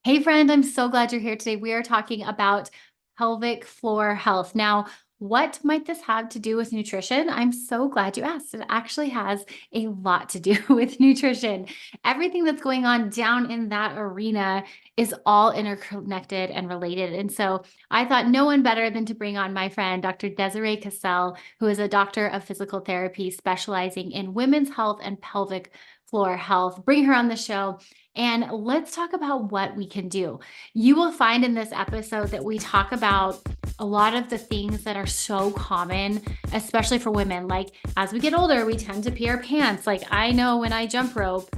Hey friend, I'm so glad you're here today. We are talking about pelvic floor health. Now, what might this have to do with nutrition? I'm so glad you asked. It actually has a lot to do with nutrition. Everything that's going on down in that arena is all interconnected and related. And so I thought no one better than to bring on my friend, Dr. Desiree Cassell, who is a doctor of physical therapy specializing in women's health and pelvic floor health. Bring her on the show and let's talk about what we can do. You will find in this episode that we talk about a lot of the things that are so common, especially for women. Like as we get older, we tend to pee our pants. Like I know when I jump rope,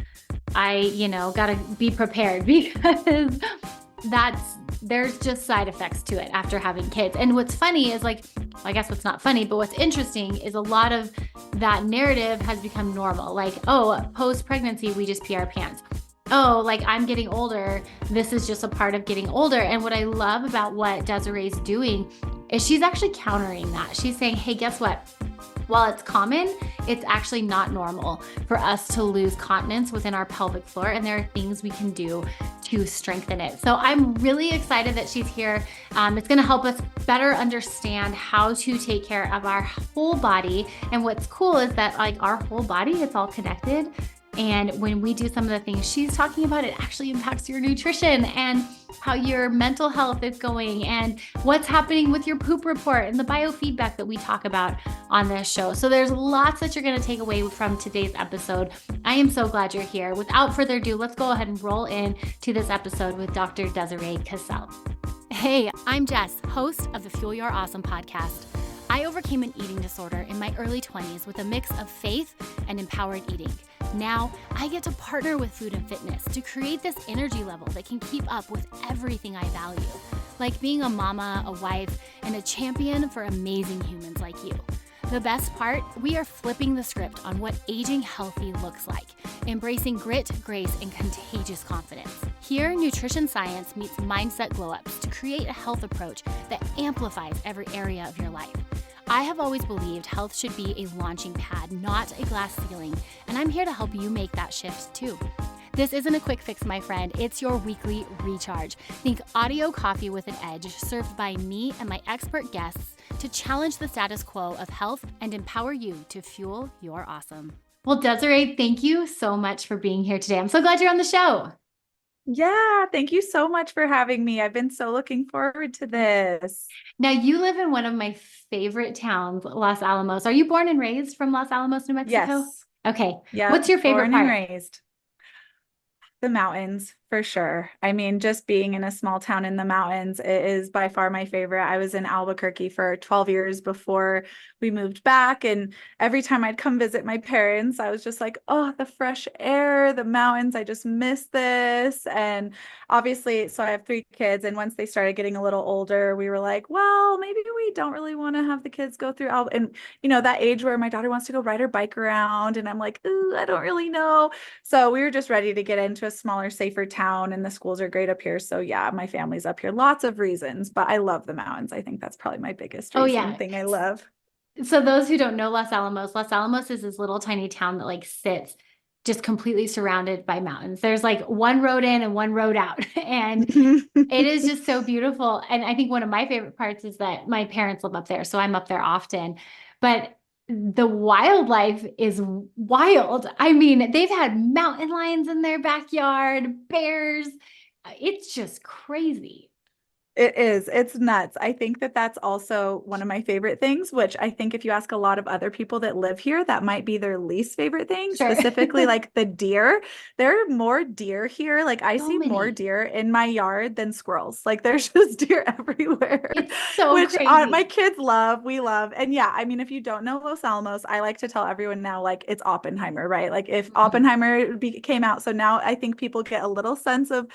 got to be prepared because that's there's just side effects to it after having kids. And what's funny is I guess what's not funny, but what's interesting is a lot of that narrative has become normal. Like, oh, post pregnancy, we just pee our pants. Oh, like I'm getting older. This is just a part of getting older. And what I love about what Desiree's doing is she's actually countering that. She's saying, hey, guess what? While it's common, it's actually not normal for us to lose continence within our pelvic floor. And there are things we can do to strengthen it. So I'm really excited that she's here. It's going to help us better understand how to take care of our whole body. And what's cool is that like our whole body, it's all connected. And when we do some of the things she's talking about, it actually impacts your nutrition and how your mental health is going and what's happening with your poop report and the biofeedback that we talk about on this show. So there's lots that you're going to take away from today's episode. I am so glad you're here. Without further ado, let's go ahead and roll in to this episode with Dr. Desiree Cassell. Hey, I'm Jess, host of the Fuel Your Awesome podcast. I overcame an eating disorder in my early 20s with a mix of faith and empowered eating. Now, I get to partner with food and fitness to create this energy level that can keep up with everything I value, like being a mama, a wife, and a champion for amazing humans like you. The best part, we are flipping the script on what aging healthy looks like, embracing grit, grace, and contagious confidence. Here, nutrition science meets mindset glow-ups to create a health approach that amplifies every area of your life. I have always believed health should be a launching pad, not a glass ceiling, and I'm here to help you make that shift too. This isn't a quick fix, my friend. It's your weekly recharge. Think audio coffee with an edge, served by me and my expert guests to challenge the status quo of health and empower you to fuel your awesome. Well, Desiree, thank you so much for being here today. I'm so glad you're on the show. Yeah, thank you so much for having me. I've been so looking forward to this. Now, you live in one of my favorite towns, Los Alamos. Are you born and raised from Los Alamos, New Mexico? Yes. Okay. Yeah, What's your favorite born and part? raised. The mountains, for sure. I mean, just being in a small town in the mountains, it is by far my favorite. I was in Albuquerque for 12 years before we moved back. And every time I'd come visit my parents, I was just like, oh, the fresh air, the mountains, I just miss this. And obviously, so I have three kids. And once they started getting a little older, we were like, well, maybe we don't really want to have the kids go through and that age where my daughter wants to go ride her bike around. And I'm like, ooh, I don't really know. So we were just ready to get into a smaller, safer town, and the schools are great up here. So yeah, my family's up here. Lots of reasons, but I love the mountains. I think that's probably my biggest Oh, reason yeah. thing I love. So those who don't know Los Alamos is this little tiny town that like sits just completely surrounded by mountains. There's like one road in and one road out. And it is just so beautiful. And I think one of my favorite parts is that my parents live up there. So I'm up there often. But the wildlife is wild. I mean, they've had mountain lions in their backyard, bears. It's just crazy. It is. It's nuts. I think that that's also one of my favorite things, which I think if you ask a lot of other people that live here, that might be their least favorite thing, Sure. specifically like the deer. There are more deer here. Like I So see more many. deer in my yard than squirrels. Like there's just deer everywhere, It's so which my crazy. kids love. We love. And yeah, I mean, if you don't know Los Alamos, I like to tell everyone now, like it's Oppenheimer, right? Like if Mhm. Oppenheimer came out. So now I think people get a little sense of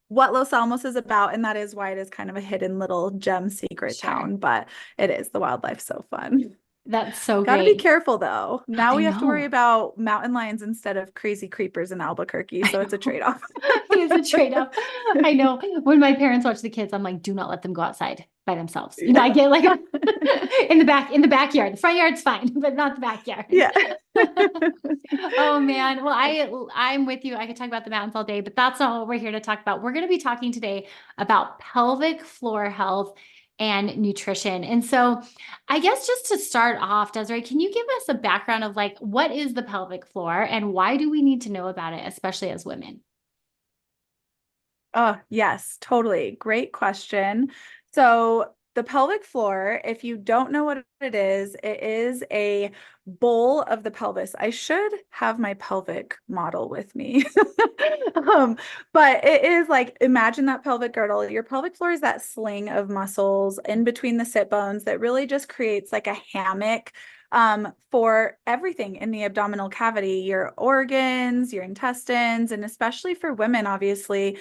what Los Alamos is about, and that is why it is kind of a hidden little gem secret Sure. town, but it is. The wildlife's so fun. That's so Got to be great. careful though. Now I we have to worry know. about mountain lions instead of crazy creepers in Albuquerque, I so it's a know. trade-off. is a trade-off. I know when my parents watch the kids, I'm like, do not let them go outside by themselves. You know, I get like in the backyard. The front yard's fine, but not the backyard. Yeah. Oh man. Well, I'm with you. I could talk about the mountains all day, but that's not what we're here to talk about. We're going to be talking today about pelvic floor health and nutrition. And so I guess just to start off, Desiree, can you give us a background of like what is the pelvic floor and why do we need to know about it, especially as women? Oh, yes, totally. Great question. So, the pelvic floor, if you don't know what it is a bowl of the pelvis. I should have my pelvic model with me. Um, but it is like, imagine that pelvic girdle. Your pelvic floor is that sling of muscles in between the sit bones that really just creates like a hammock for everything in the abdominal cavity, your organs, your intestines, and especially for women, obviously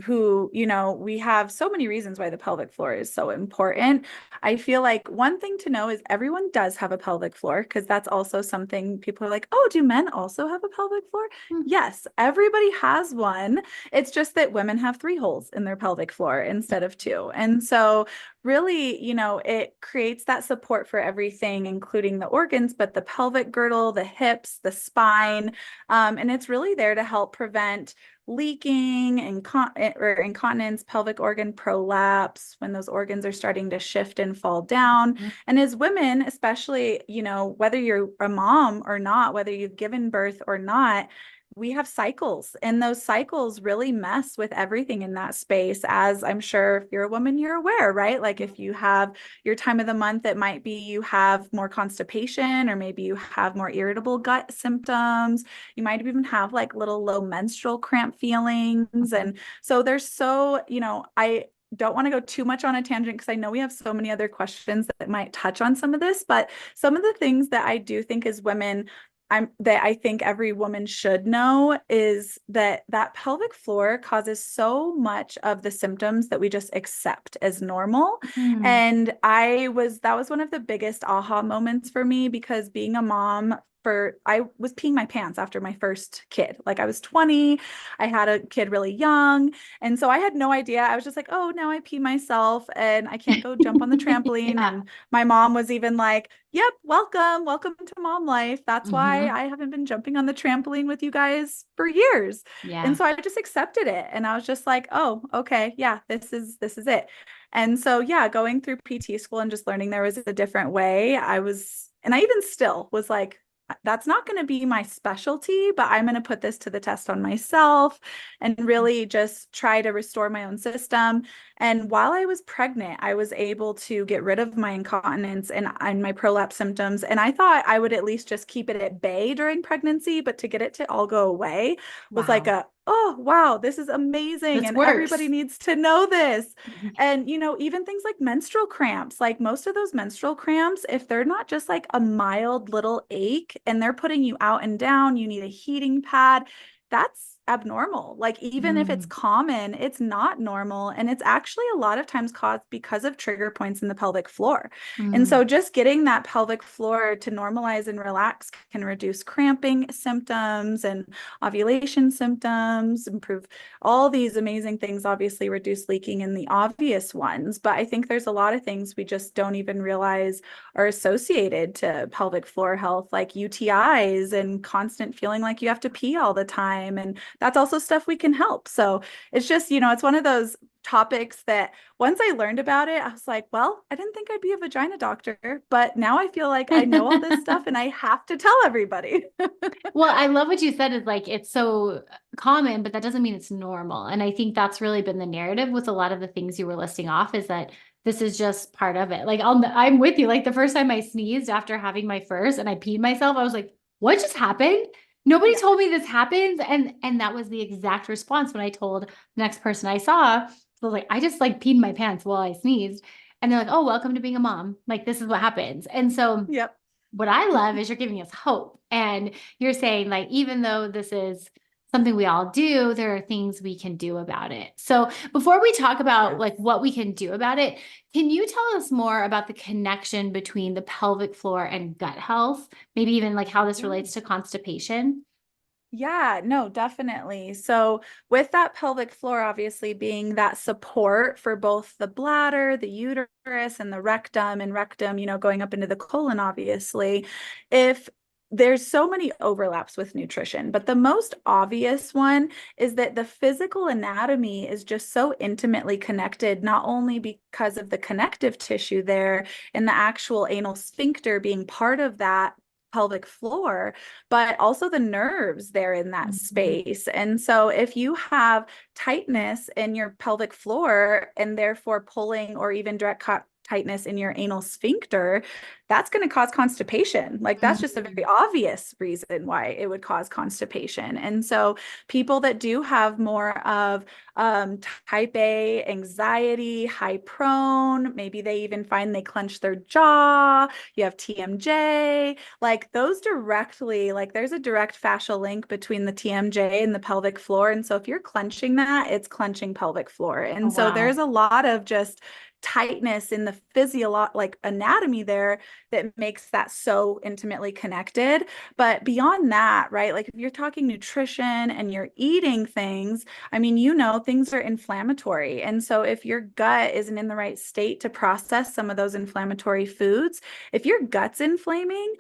who, we have so many reasons why the pelvic floor is so important. I feel like one thing to know is everyone does have a pelvic floor because that's also something people are like, oh, do men also have a pelvic floor? Hmm. Yes, everybody has one. It's just that women have 3 holes in their pelvic floor instead of 2. And so really, it creates that support for everything, including the organs, but the pelvic girdle, the hips, the spine. And it's really there to help prevent leaking and or incontinence, pelvic organ prolapse, when those organs are starting to shift and fall down. And as women, especially, whether you're a mom or not, whether you've given birth or not, we have cycles, and those cycles really mess with everything in that space. As I'm sure if you're a woman, you're aware, right? Like if you have your time of the month, it might be you have more constipation, or maybe you have more irritable gut symptoms. You might even have like little low menstrual cramp feelings. And so I don't want to go too much on a tangent because I know we have so many other questions that might touch on some of this, but some of the things that I do think as women that I think every woman should know is that pelvic floor causes so much of the symptoms that we just accept as normal. Hmm. And that was one of the biggest aha moments for me, because being a mom, I was peeing my pants after my first kid. Like I was 20, I had a kid really young. And so I had no idea. I was just like, oh, now I pee myself and I can't go jump on the trampoline. Yeah. And my mom was even like, yep, welcome to mom life. That's why Hmm. I haven't been jumping on the trampoline with you guys for years. And Yeah. so I just accepted it. And I was just like, oh, okay, yeah, this is it. And so, yeah, going through PT school and just learning there was a different way, and I even still was like, that's not going to be my specialty, but I'm going to put this to the test on myself and really just try to restore my own system. And while I was pregnant, I was able to get rid of my incontinence and my prolapse symptoms. And I thought I would at least just keep it at bay during pregnancy, but to get it to all go away was like Wow. oh, wow, this is amazing. This And everybody works. needs to know this. And, even things like menstrual cramps, like most of those menstrual cramps, if they're not just like a mild little ache and they're putting you out and down, you need a heating pad, that's abnormal. Like, even if it's Mm. common, it's not normal. And it's actually a lot of times caused because of trigger points in the pelvic floor. And Mm. so, just getting that pelvic floor to normalize and relax can reduce cramping symptoms and ovulation symptoms, improve all these amazing things, obviously reduce leaking in the obvious ones. But I think there's a lot of things we just don't even realize are associated to pelvic floor health, like UTIs and constant feeling like you have to pee all the time. And that's also stuff we can help. So it's just, it's one of those topics that once I learned about it, I was like, well, I didn't think I'd be a vagina doctor, but now I feel like I know all this stuff and I have to tell everybody. Well, I love what you said is like it's so common, but that doesn't mean it's normal. And I think that's really been the narrative with a lot of the things you were listing off is that this is just part of it. Like I'm with you. Like the first time I sneezed after having my first and I peed myself, I was like, what just happened? Nobody Yeah. told me this happens. And that was the exact response when I told the next person I saw. So I was like, I just like peed my pants while I sneezed. And they're like, oh, welcome to being a mom. Like this is what happens. And so Yep. what I love is you're giving us hope. And you're saying, like, even though this is something we all do, there are things we can do about it. So before we talk about like what we can do about it, can you tell us more about the connection between the pelvic floor and gut health? Maybe even like how this Yeah. relates to constipation? Yeah, no, definitely. So, with that pelvic floor obviously being that support for both the bladder, the uterus, and the rectum, going up into the colon, obviously, if there's so many overlaps with nutrition, but the most obvious one is that the physical anatomy is just so intimately connected, not only because of the connective tissue there and the actual anal sphincter being part of that pelvic floor, but also the nerves there in that Mhm. space. And so if you have tightness in your pelvic floor and therefore pulling or even direct tightness in your anal sphincter, that's going to cause constipation. Like that's just a very Mhm. obvious reason why it would cause constipation. And so people that do have more of type A anxiety, high prone, maybe they even find they clench their jaw, you have TMJ, like those directly, like there's a direct fascial link between the TMJ and the pelvic floor. And so if you're clenching that, it's clenching pelvic floor. Oh, And so there's wow. a lot of just tightness in the like anatomy there that makes that so intimately connected. But beyond that, right? Like if you're talking nutrition and you're eating things, I mean, things are inflammatory. And so if your gut isn't in the right state to process some of those inflammatory foods, if your gut's inflaming,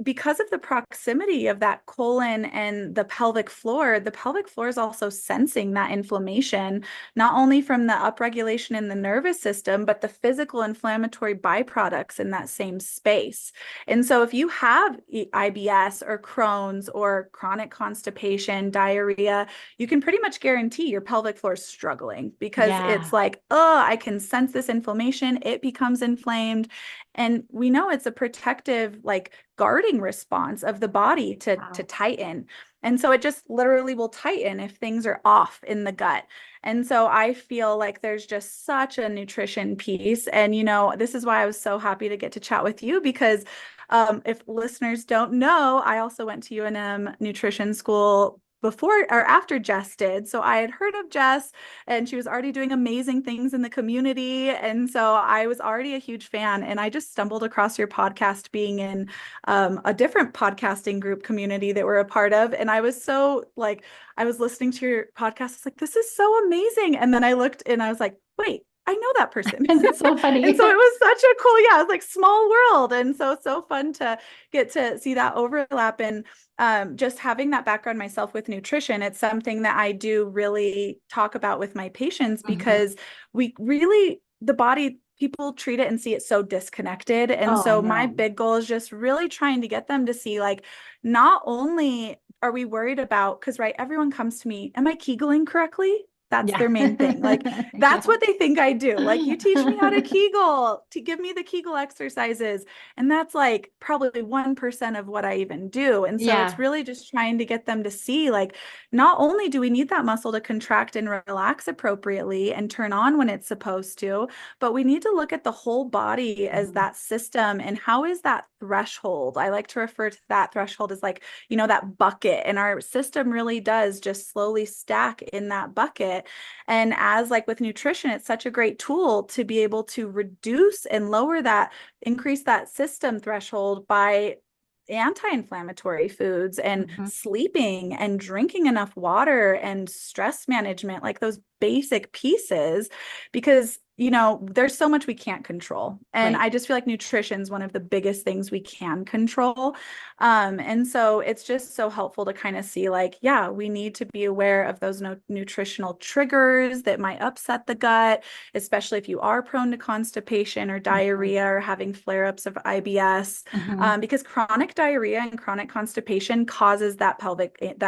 because of the proximity of that colon and the pelvic floor is also sensing that inflammation, not only from the upregulation in the nervous system, but the physical inflammatory byproducts in that same space. And so if you have IBS or Crohn's or chronic constipation, diarrhea, you can pretty much guarantee your pelvic floor is struggling because it's Yeah. like, oh, I can sense this inflammation. It becomes inflamed. And we know it's a protective, like guarding response of the body to Wow. tighten. And so it just literally will tighten if things are off in the gut. And so I feel like there's just such a nutrition piece. And, this is why I was so happy to get to chat with you because if listeners don't know, I also went to UNM nutrition school before or after Jess did. So I had heard of Jess and she was already doing amazing things in the community. And so I was already a huge fan. And I just stumbled across your podcast being in a different podcasting group community that we're a part of. And I was so like, I was listening to your podcast. I was like, this is so amazing. And then I looked and I was like, wait, I know that person. That's so And funny. so it was such a cool, yeah, it was like small world. And so it's so fun to get to see that overlap. And just having that background myself with nutrition, it's something that I do really talk about with my patients Mhm. because the body, people treat it and see it so disconnected. And Oh, I so my know. big goal is just really trying to get them to see like, not only are we worried about, because, right, everyone comes to me, am I Kegel correctly? That's Yeah. their main thing. Like, that's Yeah. what they think I do. Like, you teach me how to Kegel, to give me the Kegel exercises. And that's like probably 1% of what I even do. And so it's Yeah. really just trying to get them to see, like, not only do we need that muscle to contract and relax appropriately and turn on when it's supposed to, but we need to look at the whole body as Mhm. that system. And how is that threshold? I like to refer to that threshold as like, that bucket. And our system really does just slowly stack in that bucket. And as like with nutrition, it's such a great tool to be able to reduce and lower that, increase that system threshold by anti-inflammatory foods and Mhm. sleeping and drinking enough water and stress management, like those basic pieces, because there's so much we can't control. And Right. I just feel like nutrition is one of the biggest things we can control. And so it's just so helpful to kind of see like, yeah, we need to be aware of those nutritional triggers that might upset the gut, especially if you are prone to constipation or Mhm. diarrhea or having flare-ups of IBS, Mhm. because chronic diarrhea and chronic constipation causes that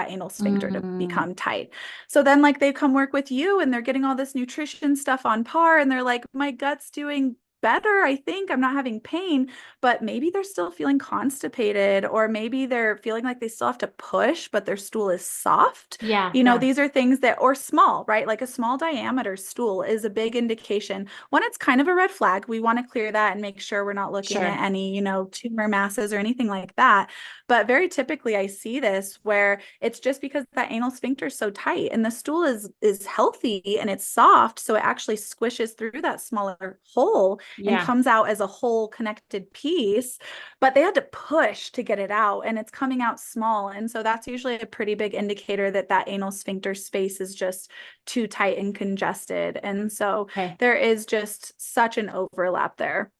anal sphincter to Mm. become tight. So then like they come work with you and they're getting all this nutrition stuff on par and they're like, my gut's doing better. I think I'm not having pain, but maybe they're still feeling constipated, or maybe they're feeling like they still have to push, but their stool is soft. Yeah. Yeah. These are things that, or small, right? Like a small diameter stool is a big indication. One, it's kind of a red flag. We want to clear that and make sure we're not looking at Sure. any, tumor masses or anything like that. But very typically I see this where it's just because that anal sphincter is so tight and the stool is healthy and it's soft. So it actually squishes through that smaller hole and Yeah. comes out as a whole connected piece, but they had to push to get it out and it's coming out small. And so that's usually a pretty big indicator that that anal sphincter space is just too tight and congested. And so Okay. there is just such an overlap there.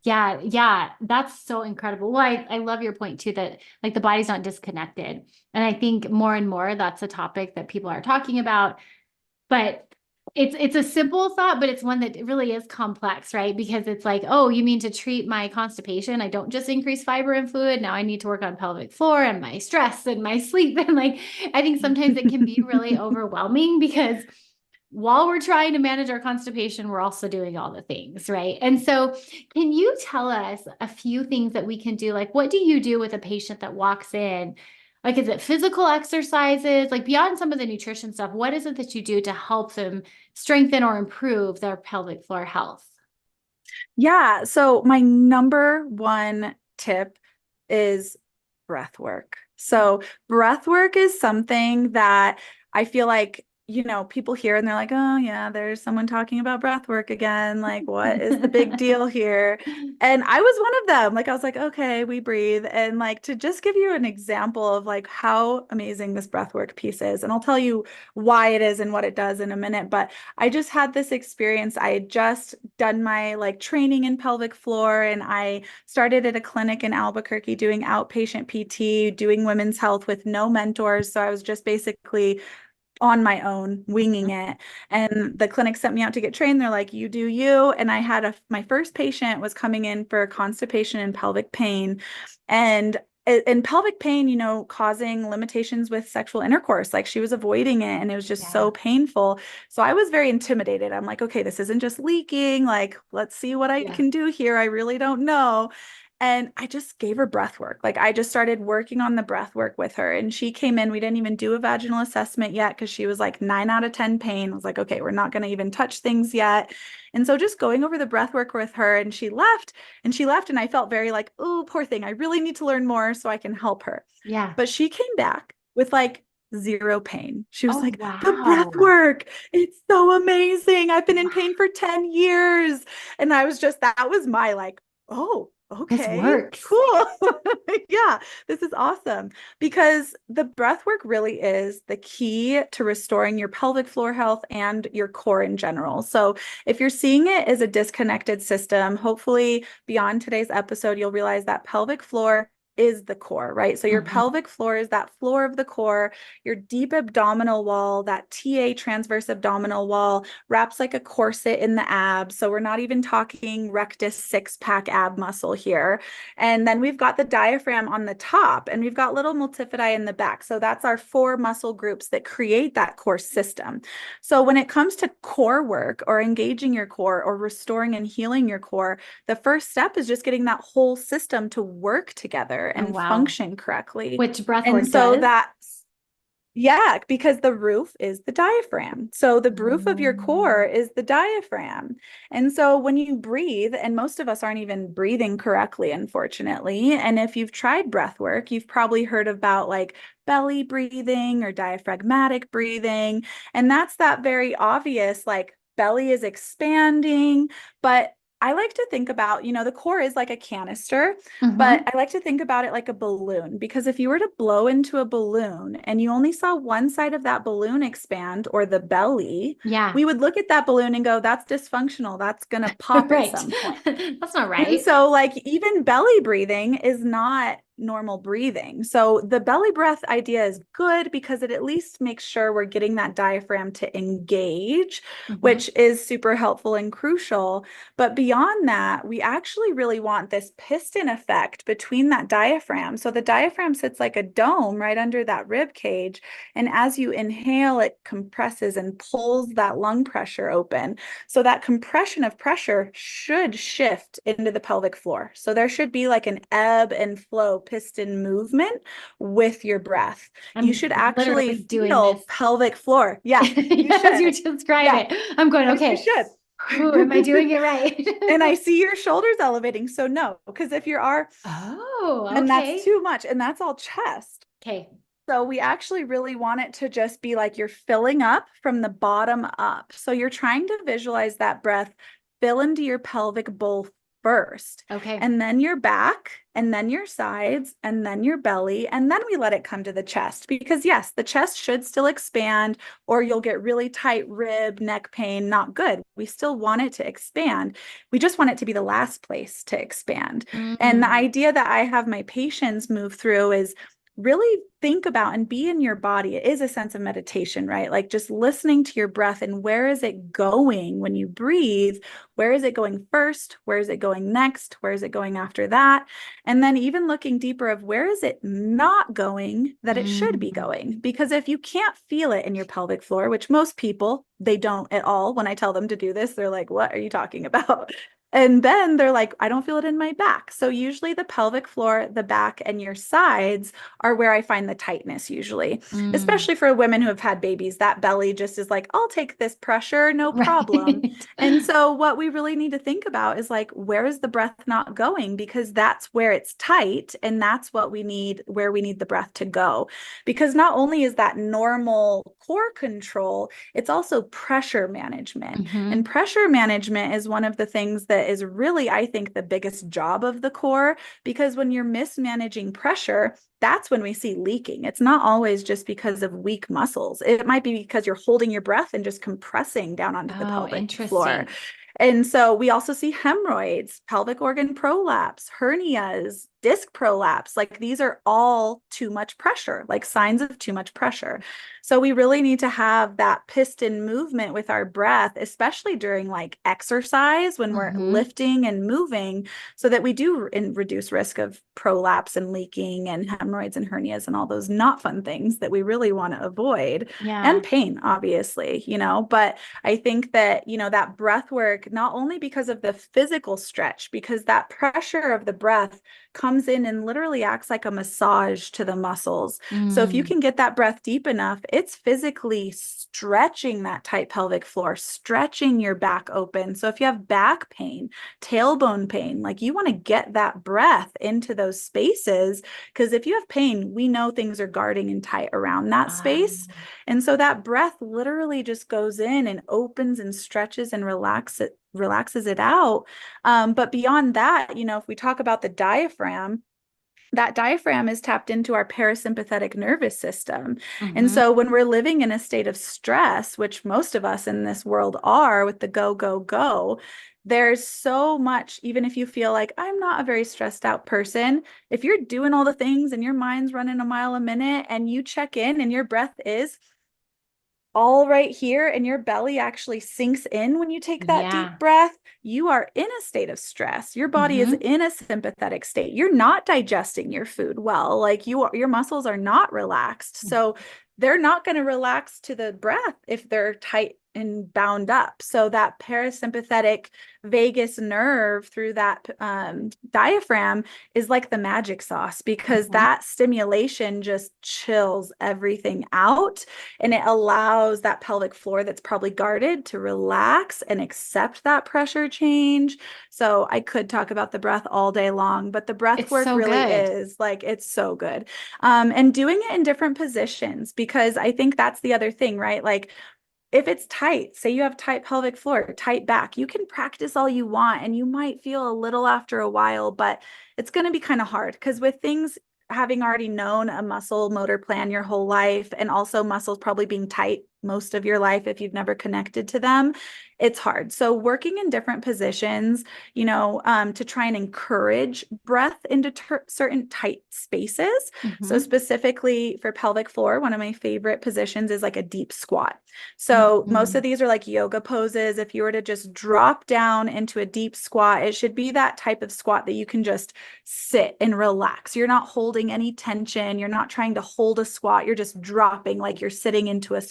Yeah, yeah, that's so incredible. Well, I love your point too that like the body's not disconnected. And I think more and more that's a topic that people are talking about. But it's a simple thought, but it's one that really is complex, right? Because it's like, oh, you mean to treat my constipation? I don't just increase fiber and fluid. Now I need to work on pelvic floor and my stress and my sleep. And like, I think sometimes it can be really overwhelming because while we're trying to manage our constipation, we're also doing all the things, right? And so, can you tell us a few things that we can do? Like, what do you do with a patient that walks in? Like, is it physical exercises? Like, beyond some of the nutrition stuff, what is it that you do to help them strengthen or improve their pelvic floor health? Yeah. So my number one tip is breath work. So breath work is something that I feel like, people hear and they're like, oh yeah, there's someone talking about breath work again. Like, what is the big deal here? And I was one of them. Like, I was like, okay, we breathe. And like, to just give you an example of like how amazing this breath work piece is. And I'll tell you why it is and what it does in a minute. But I just had this experience. I had just done my like training in pelvic floor and I started at a clinic in Albuquerque doing outpatient PT, doing women's health with no mentors. So I was just basically on my own, winging it. And the clinic sent me out to get trained. They're like, you do you. And I had my first patient was coming in for constipation and pelvic pain. And pelvic pain, causing limitations with sexual intercourse. Like she was avoiding it and it was just so Yeah. painful. So I was very intimidated. I'm like, okay, this isn't just leaking. Like, let's see what I Yeah. can do here. I really don't know. And I just gave her breath work. Like I just started working on the breath work with her. And she came in. We didn't even do a vaginal assessment yet because she was like 9 out of 10 pain. I was like, okay, we're not going to even touch things yet. And so just going over the breath work with her and she left and I felt very like, oh, poor thing. I really need to learn more so I can help her. Yeah. But she came back with like zero pain. She was Oh, like, the breath wow. work, it's so amazing. I've been in pain for 10 years. And I was just, that was my like, oh, This okay, works. cool. Yeah, this is awesome because the breath work really is the key to restoring your pelvic floor health and your core in general. So if you're seeing it as a disconnected system, hopefully beyond today's episode, you'll realize that pelvic floor is the core, right? So your Mhm. pelvic floor is that floor of the core, your deep abdominal wall, that TA transverse abdominal wall wraps like a corset in the abs. So we're not even talking rectus six-pack ab muscle here. And then we've got the diaphragm on the top and we've got little multifidi in the back. So that's our 4 muscle groups that create that core system. So when it comes to core work or engaging your core or restoring and healing your core, the first step is just getting that whole system to work together Oh, and wow. function correctly. Which breath And work so does. that's yeah, because the roof is the diaphragm. So the roof of your core Um, is the diaphragm. And so when you breathe, and most of us aren't even breathing correctly, unfortunately. And if you've tried breath work, you've probably heard about like belly breathing or diaphragmatic breathing. And that's that very obvious, like belly is expanding, but I like to think about, the core is like a canister, but mhm. I like to think about it like a balloon because if you were to blow into a balloon and you only saw one side of that balloon expand or the belly, Yeah. we would look at that balloon and go, that's dysfunctional. That's going to pop at Right. some point. That's not And right. so, like, even belly breathing is not normal breathing. So, the belly breath idea is good because it at least makes sure we're getting that diaphragm to engage, Mhm. which is super helpful and crucial. But beyond that, we actually really want this piston effect between that diaphragm. So, the diaphragm sits like a dome right under that rib cage. And as you inhale, it compresses and pulls that lung pressure open. So that compression of pressure should shift into the pelvic floor. So there should be like an ebb and flow piston movement with your breath. You I'm should actually literally doing this feel pelvic floor. Yeah, you as you should. describe Yeah, it. I'm going, you okay, should. whew, am I doing it right? And I see your shoulders elevating. So no, because if you are, Oh, then that's okay. too much. And that's all chest. Okay. So we actually really want it to just be like you're filling up from the bottom up. So you're trying to visualize that breath fill into your pelvic bowl first, Okay. and then your back, and then your sides, and then your belly, and then we let it come to the chest. Because yes, the chest should still expand, or you'll get really tight rib, neck pain, not good. We still want it to expand. We just want it to be the last place to expand. And the Mm. idea that I have my patients move through is really think about and be in your body. It is a sense of meditation, right? Like just listening to your breath and where is it going when you breathe? Where is it going first? Where is it going next? Where is it going after that? And then even looking deeper of where is it not going that it should be Mm. going? Because if you can't feel it in your pelvic floor, which most people, they don't at all. When I tell them to do this, they're like, what are you talking about? And then they're like, I don't feel it in my back. So usually the pelvic floor, the back, and your sides are where I find the tightness usually, Mm. especially for women who have had babies. That belly just is like, I'll take this pressure, no problem. Right. And so what we really need to think about is like, where is the breath not going? Because that's where it's tight, and that's what we need, where we need the breath to go. Because not only is that normal core control, it's also pressure management. And Hmm. pressure management is one of the things that is really, I think, the biggest job of the core, because when you're mismanaging pressure, that's when we see leaking. It's not always just because of weak muscles. It might be because you're holding your breath and just compressing down onto the Oh, pelvic floor. interesting. And so we also see hemorrhoids, pelvic organ prolapse, hernias, disc prolapse. Like these are all too much pressure, like signs of too much pressure. So we really need to have that piston movement with our breath, especially during like exercise when we're Hmm. lifting and moving, so that we do reduce risk of prolapse and leaking and hemorrhoids and hernias and all those not fun things that we really want to avoid. And Yeah. pain, obviously, but I think that, that breath work, not only because of the physical stretch, because that pressure of the breath comes in and literally acts like a massage to the muscles. So if you Mm. can get that breath deep enough, it's physically stretching that tight pelvic floor, stretching your back open. So if you have back pain, tailbone pain, like you want to get that breath into those spaces, because if you have pain, we know things are guarding and tight around that Ah. space. And so that breath literally just goes in and opens and stretches and relaxes it out. But beyond that, if we talk about the diaphragm, that diaphragm is tapped into our parasympathetic nervous system. And Hmm. so when we're living in a state of stress, which most of us in this world are with the go, go, go, there's so much, even if you feel like I'm not a very stressed out person, if you're doing all the things and your mind's running a mile a minute and you check in and your breath is all right here and your belly actually sinks in when you take that deep Yeah. breath, you are in a state of stress. Your body is Hmm. in a sympathetic state. You're not digesting your food well. Like your muscles are not relaxed. So they're not going to relax to the breath if they're tight and bound up. So that parasympathetic vagus nerve through that diaphragm is like the magic sauce, because Hmm. that stimulation just chills everything out, and it allows that pelvic floor that's probably guarded to relax and accept that pressure change. So I could talk about the breath all day long, but the breath It's work so really good. is like, it's so good. And doing it in different positions, because I think that's the other thing, right? Like if it's tight, say you have tight pelvic floor, tight back, you can practice all you want and you might feel a little after a while, but it's going to be kind of hard, because with things, having already known a muscle motor plan your whole life, and also muscles probably being tight most of your life if you've never connected to them, it's hard. So working in different positions, to try and encourage breath into certain tight spaces. So Hmm. specifically for pelvic floor, one of my favorite positions is like a deep squat. So most of Hmm. these are like yoga poses. If you were to just drop down into a deep squat, it should be that type of squat that you can just sit and relax. You're not holding any tension. You're not trying to hold a squat. You're just dropping like you're sitting into a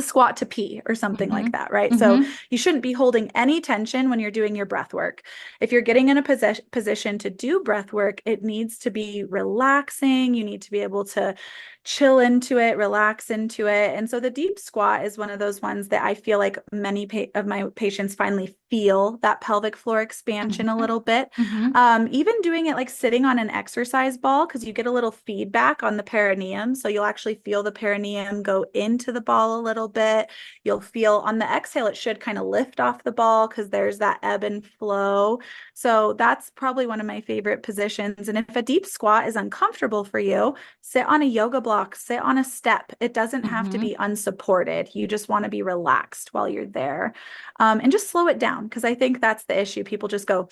squat to pee or something like Hmm. that, right? So Hmm. you shouldn't be holding any tension when you're doing your breath work. If you're getting in a position to do breath work, it needs to be relaxing. You need to be able to chill into it, relax into it. And so the deep squat is one of those ones that I feel like many of my patients finally feel that pelvic floor expansion a Mhm. little bit. Mhm. Even doing it like sitting on an exercise ball, because you get a little feedback on the perineum. So you'll actually feel the perineum go into the ball a little bit. You'll feel on the exhale, it should kind of lift off the ball because there's that ebb and flow. So that's probably one of my favorite positions. And if a deep squat is uncomfortable for you, sit on a yoga block, sit on a step. It doesn't have to be Mhm. unsupported. You just want to be relaxed while you're there. And just slow it down because I think that's the issue. People just go,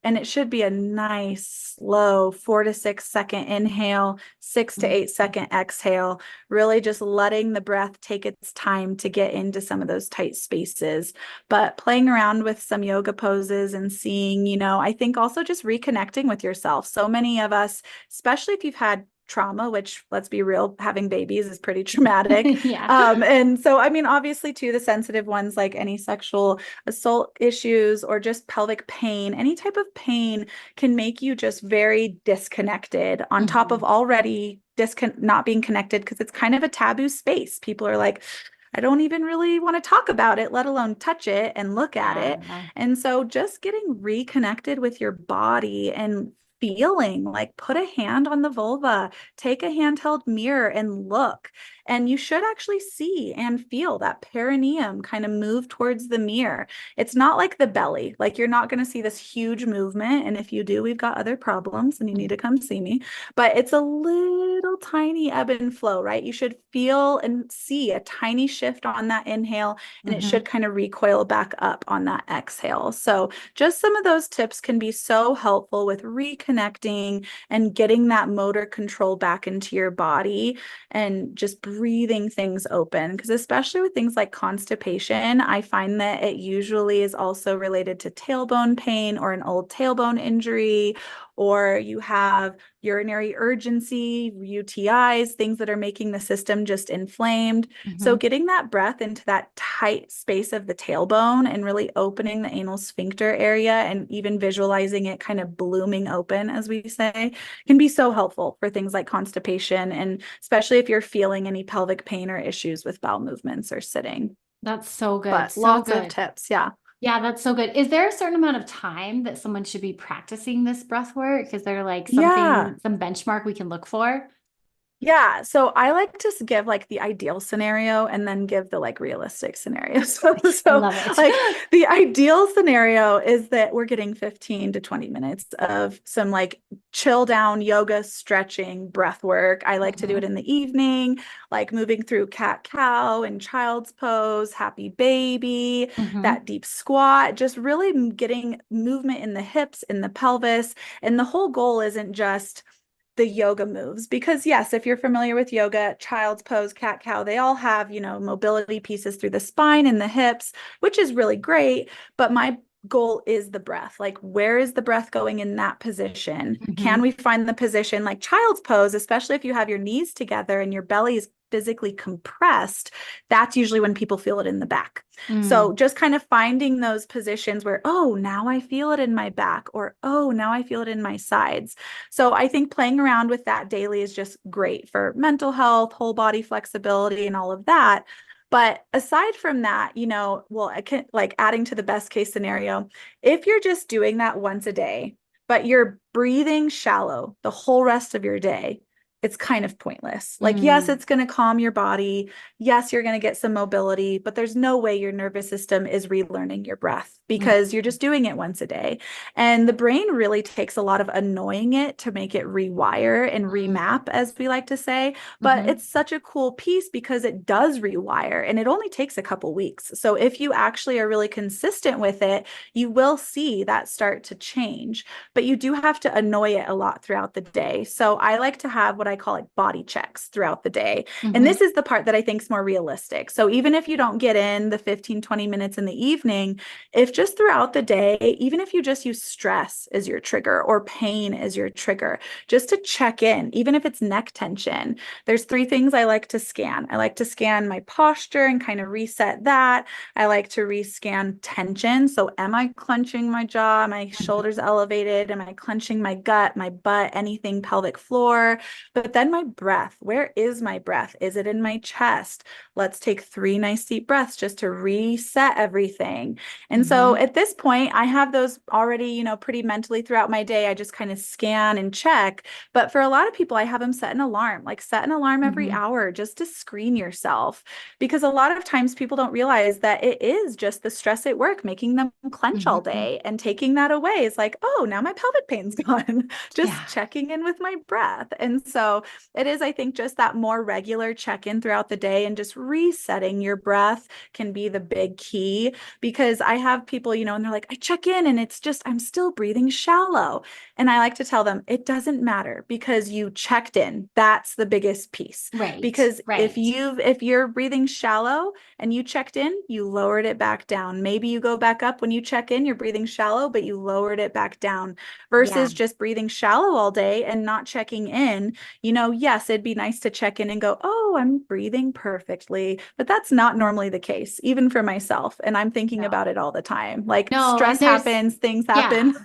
and it should be a nice, slow 4 to 6 second inhale, 6 to 8 second exhale, really just letting the breath take its time to get into some of those tight spaces. But playing around with some yoga poses and seeing, I think also just reconnecting with yourself. So many of us, especially if you've had trauma, which let's be real, having babies is pretty traumatic. Yeah. And so, I mean, obviously, too, the sensitive ones like any sexual assault issues or just pelvic pain, any type of pain can make you just very disconnected on top of Mhm. already not being connected because it's kind of a taboo space. People are like, I don't even really want to talk about it, let alone touch it and look at it. Yeah. And so just getting reconnected with your body and feeling like put a hand on the vulva, take a handheld mirror and look. And you should actually see and feel that perineum kind of move towards the mirror. It's not like the belly, like you're not going to see this huge movement. And if you do, we've got other problems and you need to come see me. But it's a little tiny ebb and flow, right? You should feel and see a tiny shift on that inhale, and it should Mhm. kind of recoil back up on that exhale. So just some of those tips can be so helpful with reconnecting and getting that motor control back into your body and just breathing things open. Because especially with things like constipation, I find that it usually is also related to tailbone pain or an old tailbone injury, or you have urinary urgency, UTIs, things that are making the system just inflamed. So Mhm. getting that breath into that tight space of the tailbone and really opening the anal sphincter area and even visualizing it kind of blooming open, as we say, can be so helpful for things like constipation, and especially if you're feeling any pelvic pain or issues with bowel movements or sitting. That's so good. But So lots of good. tips. Yeah. Yeah, that's so good. Is there a certain amount of time that someone should be practicing this breath work? Is there like Yeah. something, some benchmark we can look for? Yeah, so I like to give like the ideal scenario and then give the like realistic scenario. So, I so love it. like the ideal scenario is that we're getting 15 to 20 minutes of some like chill down yoga, stretching, breath work. I like to do it Mhm. in the evening, like moving through cat cow and child's pose, happy baby, that Mhm. deep squat, just really getting movement in the hips, in the pelvis. And the whole goal isn't just the yoga moves, because yes, if you're familiar with yoga, child's pose, cat cow, they all have, mobility pieces through the spine and the hips, which is really great. But my goal is the breath. Like, where is the breath going in that position? Can Mhm. we find the position like child's pose, especially if you have your knees together and your belly is physically compressed? That's usually when people feel it in the back. So Mm. just kind of finding those positions where, oh, now I feel it in my back, or oh, now I feel it in my sides. So I think playing around with that daily is just great for mental health, whole body flexibility, and all of that. But aside from that, well, I can like adding to the best case scenario, if you're just doing that once a day, but you're breathing shallow the whole rest of your day, it's kind of pointless. Like, yes, Mm. it's going to calm your body. Yes, you're going to get some mobility, but there's no way your nervous system is relearning your breath because you're just doing it once a day. And the brain really takes a lot of annoying it to make it rewire and Mm. remap, as we like to say. But Mhm. it's such a cool piece because it does rewire and it only takes a couple weeks. So if you actually are really consistent with it, you will see that start to change. But you do have to annoy it a lot throughout the day. So I like to have what I call like body checks throughout the day. And Mhm. this is the part that I think is more realistic. So even if you don't get in the 15, 20 minutes in the evening, if just throughout the day, even if you just use stress as your trigger or pain as your trigger, just to check in, even if it's neck tension, there's three things I like to scan. I like to scan my posture and kind of reset that. I like to rescan tension. So am I clenching my jaw? My Mhm. shoulders elevated? Am I clenching my gut, my butt, anything pelvic floor? But then my breath, where is my breath? Is it in my chest? Let's take 3 nice deep breaths just to reset everything. And so Mm-hmm. at this point, I have those already, pretty mentally throughout my day. I just kind of scan and check. But for a lot of people, I have them set an alarm, like set an alarm every Mm-hmm. hour just to screen yourself. Because a lot of times people don't realize that it is just the stress at work making them clench all Mm-hmm. day, and taking that away is like, oh, now my pelvic pain's gone. Just Yeah. checking in with my breath. And so it is, I think, just that more regular check in throughout the day and just resetting your breath can be the big key. Because I have people, and they're like, I check in and it's just, I'm still breathing shallow. And I like to tell them, it doesn't matter because you checked in. That's the biggest piece. Right. Because Right. if you're breathing shallow and you checked in, you lowered it back down. Maybe you go back up when you check in, you're breathing shallow, but you lowered it back down Yeah. versus just breathing shallow all day and not checking in. Yes, it'd be nice to check in and go, oh, I'm breathing perfectly. But that's not normally the case, even for myself. And I'm thinking No. about it all the time. Like No. And stress there's, happens, things yeah. happen.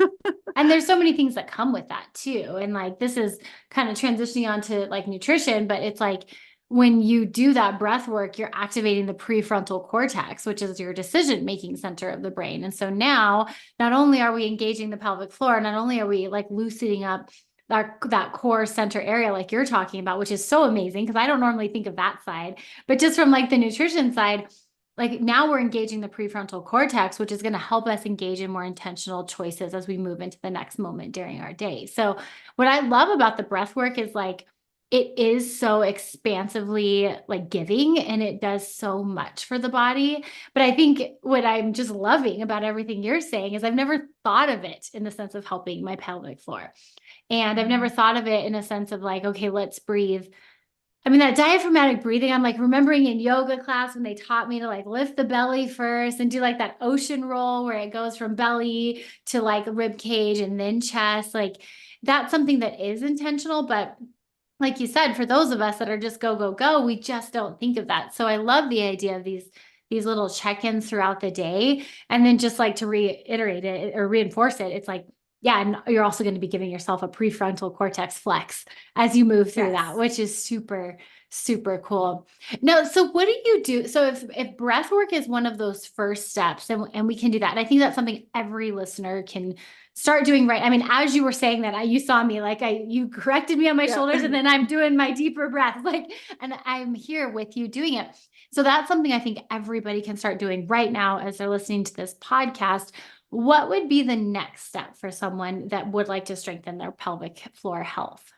And there's so many things that come with that too. And like this is kind of transitioning onto like nutrition, but it's like when you do that breath work, you're activating the prefrontal cortex, which is your decision making center of the brain. And so now not only are we engaging the pelvic floor, not only are we like loosening up that core center area like you're talking about, which is so amazing because I don't normally think of that side, but just from like the nutrition side, like now we're engaging the prefrontal cortex, which is going to help us engage in more intentional choices as we move into the next moment during our day. So what I love about the breath work is like it is so expansively like giving and it does so much for the body. But I think what I'm just loving about everything you're saying is I've never thought of it in the sense of helping my pelvic floor. And I've never thought of it in a sense of like, okay, let's breathe. I mean, that diaphragmatic breathing, I'm like remembering in yoga class when they taught me to like lift the belly first and do like that ocean roll where it goes from belly to like rib cage and then chest. Like that's something that is intentional. But like you said, for those of us that are just go, go, go, we just don't think of that. So I love the idea of these little check-ins throughout the day. And then just like to reiterate it or reinforce it, it's like, yeah, and you're also going to be giving yourself a prefrontal cortex flex as you move through that, Yes. which is super, super cool. No, so what do you do? So if breath work is one of those first steps, and we can do that. And I think that's something every listener can start doing right. I mean, as you were saying that, you saw me like you corrected me on my Yeah. shoulders, and then I'm doing my deeper breath, like, and I'm here with you doing it. So that's something I think everybody can start doing right now as they're listening to this podcast. What would be the next step for someone that would like to strengthen their pelvic floor health?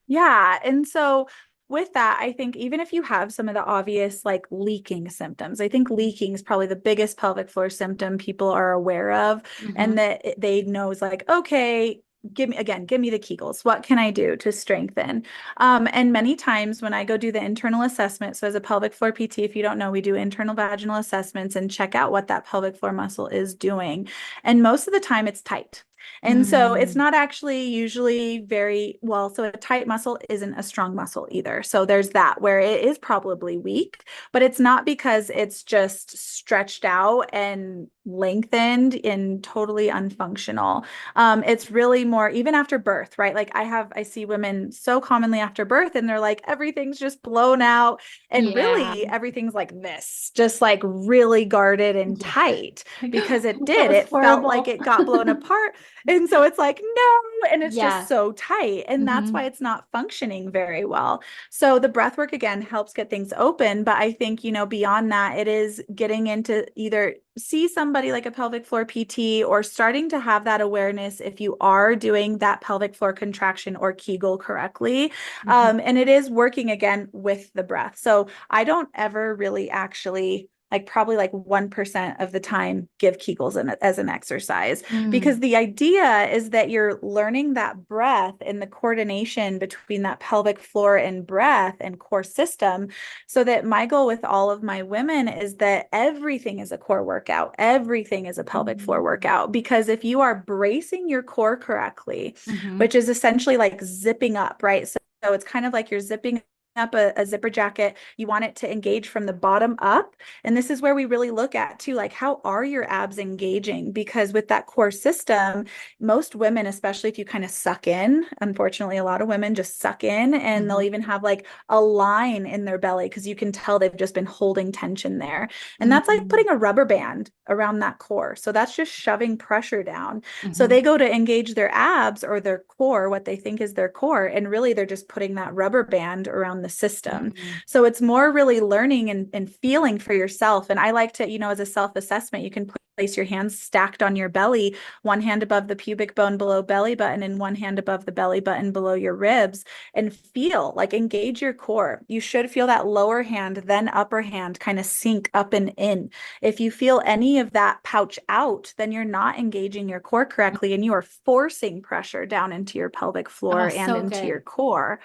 Yeah. And so with that, I think even if you have some of the obvious like leaking symptoms, I think leaking is probably the biggest pelvic floor symptom people are aware of, and Mm-hmm. that they know is like, okay, give me the Kegels. What can I do to strengthen? And many times when I go do the internal assessment, so as a pelvic floor PT, if you don't know, we do internal vaginal assessments and check out what that pelvic floor muscle is doing. And most of the time it's tight. And so it's Mm, not actually usually very well. So a tight muscle isn't a strong muscle either. So there's that where it is probably weak, but it's not because it's just stretched out and lengthened and totally unfunctional. It's really more even after birth, right? Like I see women so commonly after birth and they're like, everything's just blown out. And yeah. really everything's like this, just like really guarded and Yeah. tight Like, because it that did. was It felt like horrible. it got blown apart. And so it's like, no, and it's just Yeah. so tight. And that's why Hmm. it's not functioning very well. So the breath work again helps get things open. But I think, beyond that, it is getting into either see somebody like a pelvic floor PT or starting to have that awareness if you are doing that pelvic floor contraction or Kegel correctly. Hmm. And it is working again with the breath. So I don't ever really actually like probably like 1% of the time give Kegels as an exercise, because Mm, the idea is that you're learning that breath and the coordination between that pelvic floor and breath and core system. So that my goal with all of my women is that everything is a core workout, everything is a pelvic floor mm, workout, because if you are bracing your core correctly, hmm. which is essentially like zipping up, right? So it's kind of like you're zipping up a zipper jacket, you want it to engage from the bottom up. And this is where we really look at too, like how are your abs engaging? Because with that core system, most women, especially if you kind of suck in, unfortunately, a lot of women just suck in and they'll even have like a line in their belly because you can tell they've just been holding tension there. And that's like putting a rubber band around that core. So that's just shoving pressure down. So they go to engage their abs or their core, what they think is their core, and really they're just putting that rubber band around the system. So it's more really learning and feeling for yourself. And I like to, as a self-assessment, you can place your hands stacked on your belly, one hand above the pubic bone below belly button and one hand above the belly button below your ribs, and feel like engage your core. You should feel that lower hand, then upper hand kind of sink up and in. If you feel any of that pouch out, then you're not engaging your core correctly and you are forcing pressure down into your pelvic floor and into your core.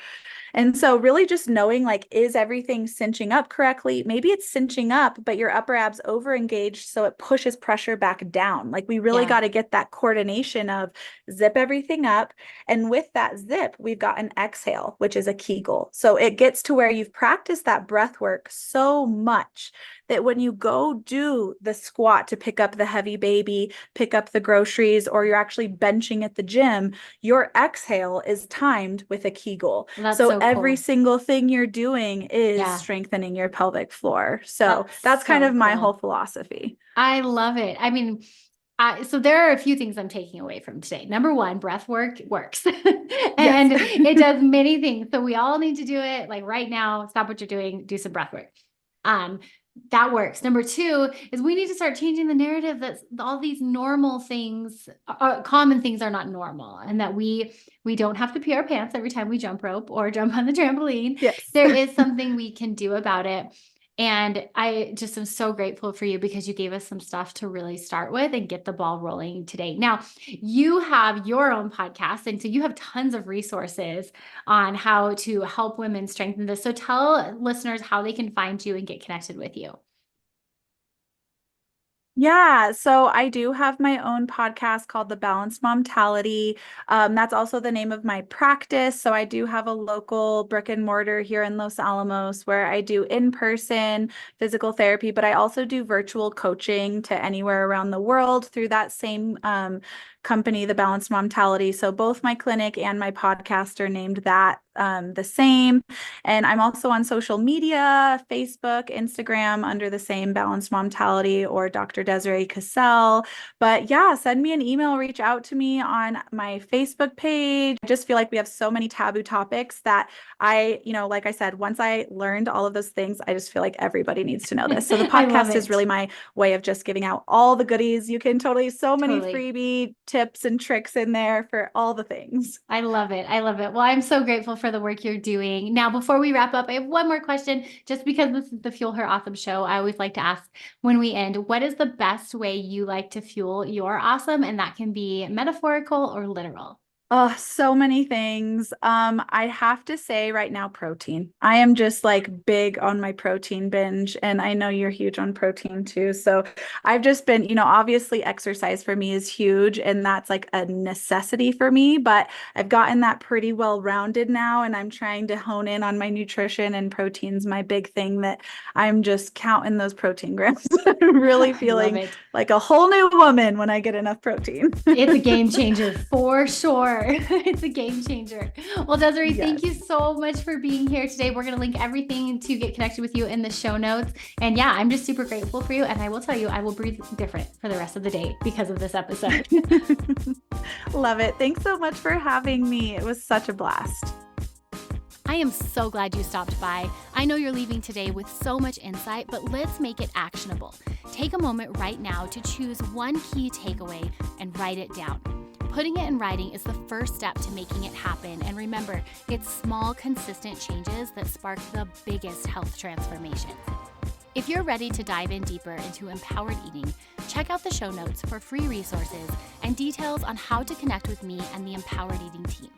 And so really just knowing like, is everything cinching up correctly? Maybe it's cinching up, but your upper abs over engaged. So it pushes pressure back down. Like we really got to get that coordination of zip everything up. And with that zip, we've got an exhale, which is a Kegel. So it gets to where you've practiced that breath work so much that when you go do the squat to pick up the heavy baby, pick up the groceries, or you're actually benching at the gym, your exhale is timed with a Kegel. So every single thing you're doing is strengthening your pelvic floor. So that's kind of my whole philosophy. I love it. I mean, so there are a few things I'm taking away from today. Number one, breath work works and it does many things. So we all need to do it like right now. Stop what you're doing, do some breath work. That works. Number two is we need to start changing the narrative that all these normal things, common things are not normal, and that we don't have to pee our pants every time we jump rope or jump on the trampoline. There is something we can do about it. And I just am so grateful for you because you gave us some stuff to really start with and get the ball rolling today. Now, you have your own podcast, and so you have tons of resources on how to help women strengthen this. So tell listeners how they can find you and get connected with you. Yeah, so I do have my own podcast called The Balanced Momtality. That's also the name of my practice. So I do have a local brick and mortar here in Los Alamos where I do in-person physical therapy, but I also do virtual coaching to anywhere around the world through that same company, The Balanced Momtality. So both my clinic and my podcast are named that the same. And I'm also on social media, Facebook, Instagram under the same Balanced Momtality or Dr. Desiree Cassell. But yeah, send me an email, reach out to me on my Facebook page. I just feel like we have so many taboo topics that like I said, once I learned all of those things, I just feel like everybody needs to know this. So the podcast is really my way of just giving out all the goodies. You can many freebie tips and tricks in there for all the things. I love it. I love it. Well, I'm so grateful for the work you're doing. Now, before we wrap up, I have one more question. Just because this is the Fuel Her Awesome show, I always like to ask when we end, what is the best way you like to fuel your awesome? And that can be metaphorical or literal. Oh, so many things. I have to say right now, protein. I am just like big on my protein binge, and I know you're huge on protein too. So I've just been, obviously exercise for me is huge and that's like a necessity for me, but I've gotten that pretty well rounded now and I'm trying to hone in on my nutrition, and protein's my big thing that I'm just counting those protein grams. I'm really feeling like a whole new woman when I get enough protein. It's a game changer for sure. It's a game changer. Well, Desiree, thank you so much for being here today. We're going to link everything to get connected with you in the show notes. And yeah, I'm just super grateful for you. And I will tell you, I will breathe different for the rest of the day because of this episode. Love it. Thanks so much for having me. It was such a blast. I am so glad you stopped by. I know you're leaving today with so much insight, but let's make it actionable. Take a moment right now to choose one key takeaway and write it down. Putting it in writing is the first step to making it happen. And remember, it's small, consistent changes that spark the biggest health transformations. If you're ready to dive in deeper into empowered eating, check out the show notes for free resources and details on how to connect with me and the Empowered Eating team.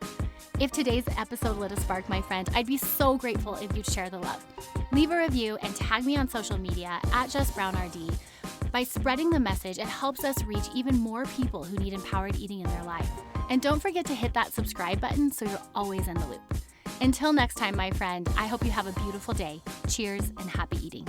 If today's episode lit a spark, my friend, I'd be so grateful if you'd share the love. Leave a review and tag me on social media at JessBrownRD. By spreading the message, it helps us reach even more people who need empowered eating in their life. And don't forget to hit that subscribe button so you're always in the loop. Until next time, my friend, I hope you have a beautiful day. Cheers and happy eating.